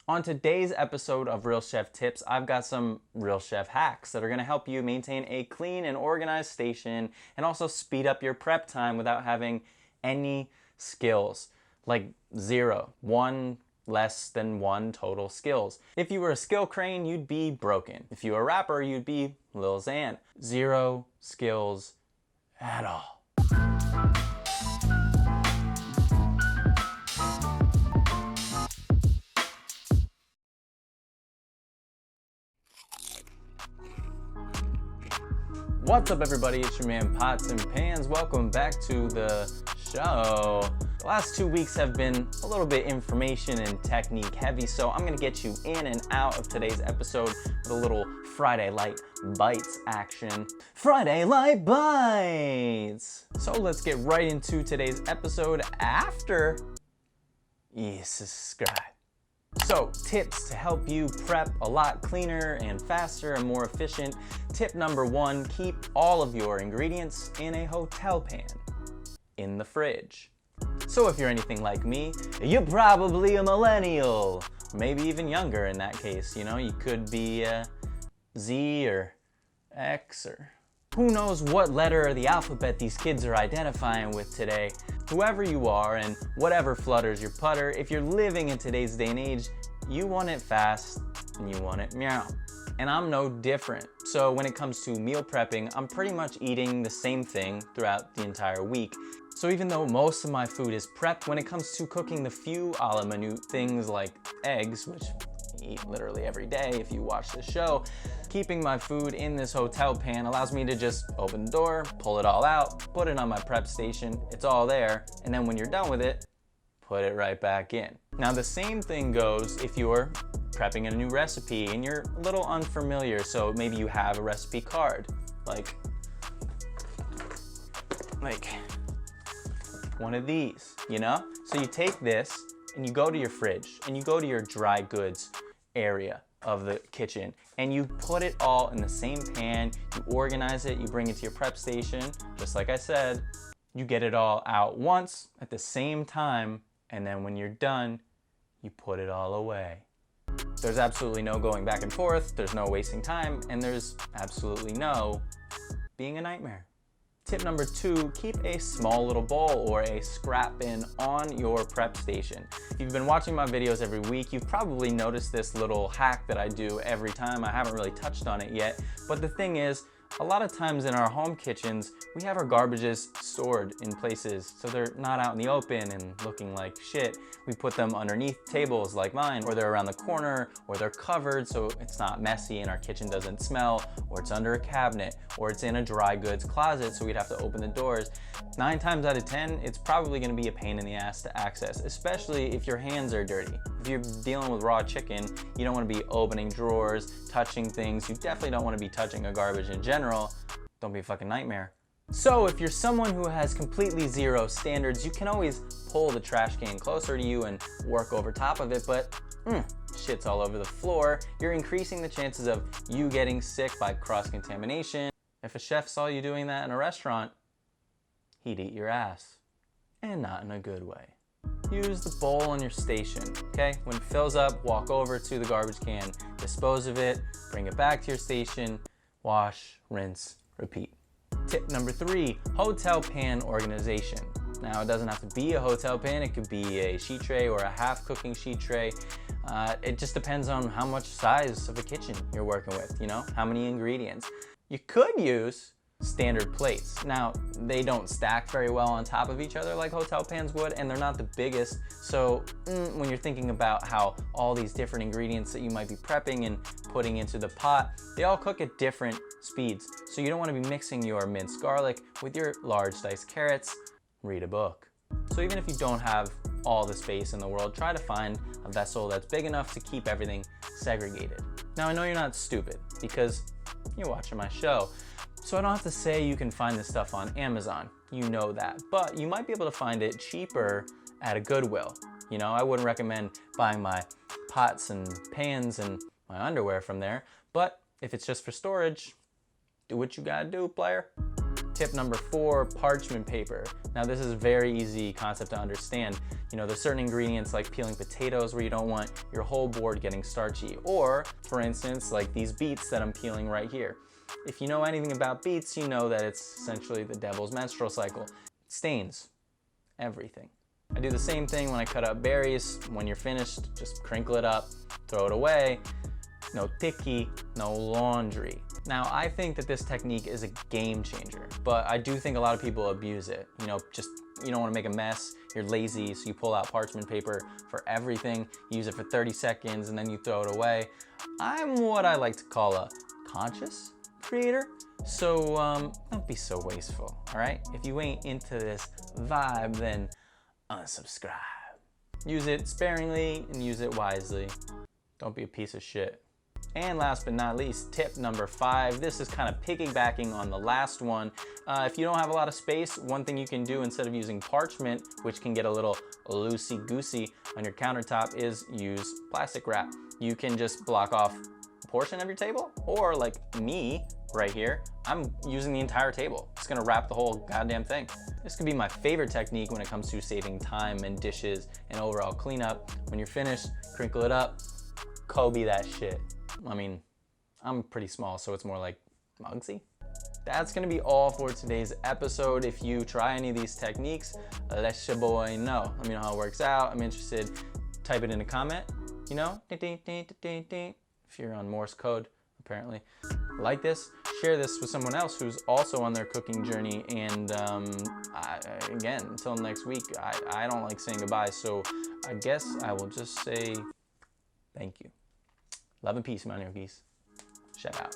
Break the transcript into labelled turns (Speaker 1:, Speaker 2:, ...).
Speaker 1: On today's episode of Real Chef Tips, I've got some Real Chef hacks that are going to help you maintain a clean and organized station and also speed up your prep time without having any skills. Like zero. One less than one total skills. If you were a skill crane, you'd be broken. If you were a rapper, you'd be Lil Xan. Zero skills at all. What's up, everybody? It's your man Pots and Pans. Welcome back to the show. The last 2 weeks have been a little bit information and technique heavy, so I'm gonna get you in and out of today's episode with a little Friday Light Bites action. Friday Light Bites! So let's get right into today's episode after you subscribe. So, tips to help you prep a lot cleaner and faster and more efficient. Tip number one, keep all of your ingredients in a hotel pan in the fridge. So if you're anything like me, you're probably a millennial, maybe even younger in that case. You know, you could be Z or X or who knows what letter of the alphabet these kids are identifying with today. Whoever you are and whatever flutters your putter, if you're living in today's day and age, you want it fast and you want it meow. And I'm no different. So when it comes to meal prepping, I'm pretty much eating the same thing throughout the entire week. So even though most of my food is prepped, when it comes to cooking the few a la minute things like eggs, which I eat literally every day if you watch the show, keeping my food in this hotel pan allows me to just open the door, pull it all out, put it on my prep station, it's all there, and then when you're done with it, put it right back in. Now the same thing goes if you're prepping a new recipe and you're a little unfamiliar, so maybe you have a recipe card, like one of these, you know? So you take this and you go to your fridge and you go to your dry goods area of the kitchen and you put it all in the same pan, you organize it, you bring it to your prep station, just like I said, you get it all out once at the same time, and then when you're done, you put it all away. There's absolutely no going back and forth, there's no wasting time, and there's absolutely no being a nightmare. Tip number two, keep a small little bowl or a scrap bin on your prep station. If you've been watching my videos every week, you've probably noticed this little hack that I do every time. I haven't really touched on it yet, but the thing is, a lot of times in our home kitchens, we have our garbages stored in places so they're not out in the open and looking like shit. We put them underneath tables like mine, or they're around the corner, or they're covered so it's not messy and our kitchen doesn't smell, or it's under a cabinet, or it's in a dry goods closet so we'd have to open the doors. 9 times out of 10, it's probably gonna be a pain in the ass to access, especially if your hands are dirty. If you're dealing with raw chicken, you don't wanna be opening drawers, touching things. You definitely don't wanna be touching a garbage in general. Don't be a fucking nightmare. So if you're someone who has completely zero standards, you can always pull the trash can closer to you and work over top of it, but shit's all over the floor. You're increasing the chances of you getting sick by cross-contamination. If a chef saw you doing that in a restaurant, he'd eat your ass, and not in a good way. Use the bowl on your station, okay? When it fills up, walk over to the garbage can, dispose of it, bring it back to your station, wash, rinse, repeat. Tip number three, hotel pan organization. Now, it doesn't have to be a hotel pan, it could be a sheet tray or a half cooking sheet tray. It just depends on how much size of a kitchen you're working with, you know, how many ingredients. You could use standard plates. Now, they don't stack very well on top of each other like hotel pans would, and they're not the biggest. So when you're thinking about how all these different ingredients that you might be prepping and putting into the pot, they all cook at different speeds. So you don't want to be mixing your minced garlic with your large diced carrots. Read a book. So even if you don't have all the space in the world, try to find a vessel that's big enough to keep everything segregated. Now, I know you're not stupid because you're watching my show. So I don't have to say you can find this stuff on Amazon, you know that, but you might be able to find it cheaper at a Goodwill. You know, I wouldn't recommend buying my pots and pans and my underwear from there, but if it's just for storage, do what you gotta do, player. Tip number 4, parchment paper. Now this is a very easy concept to understand. You know, there's certain ingredients like peeling potatoes where you don't want your whole board getting starchy. Or, for instance, like these beets that I'm peeling right here. If you know anything about beets, you know that it's essentially the devil's menstrual cycle. It stains everything. I do the same thing when I cut up berries. When you're finished, just crinkle it up, throw it away. No tiki, no laundry. Now, I think that this technique is a game changer, but I do think a lot of people abuse it. You know, just, you don't want to make a mess, you're lazy, so you pull out parchment paper for everything, you use it for 30 seconds, and then you throw it away. I'm what I like to call a conscious creator, so don't be so wasteful, all right? If you ain't into this vibe, then unsubscribe. Use it sparingly and use it wisely. Don't be a piece of shit. And last but not least, tip number 5. This is kind of piggybacking on the last one. If you don't have a lot of space, one thing you can do instead of using parchment, which can get a little loosey-goosey on your countertop, is use plastic wrap. You can just block off a portion of your table, or like me right here, I'm using the entire table. It's gonna wrap the whole goddamn thing. This could be my favorite technique when it comes to saving time and dishes and overall cleanup. When you're finished, crinkle it up, Kobe that shit. I mean, I'm pretty small, so it's more like Mugsy. That's gonna be all for today's episode. If you try any of these techniques, let your boy know. Let me know how it works out. I'm interested. Type it in a comment, you know? If you're on Morse code, apparently. Like this, share this with someone else who's also on their cooking journey. And again, until next week, I don't like saying goodbye, so I guess I will just say thank you. Love and peace, my niggas. Shout out.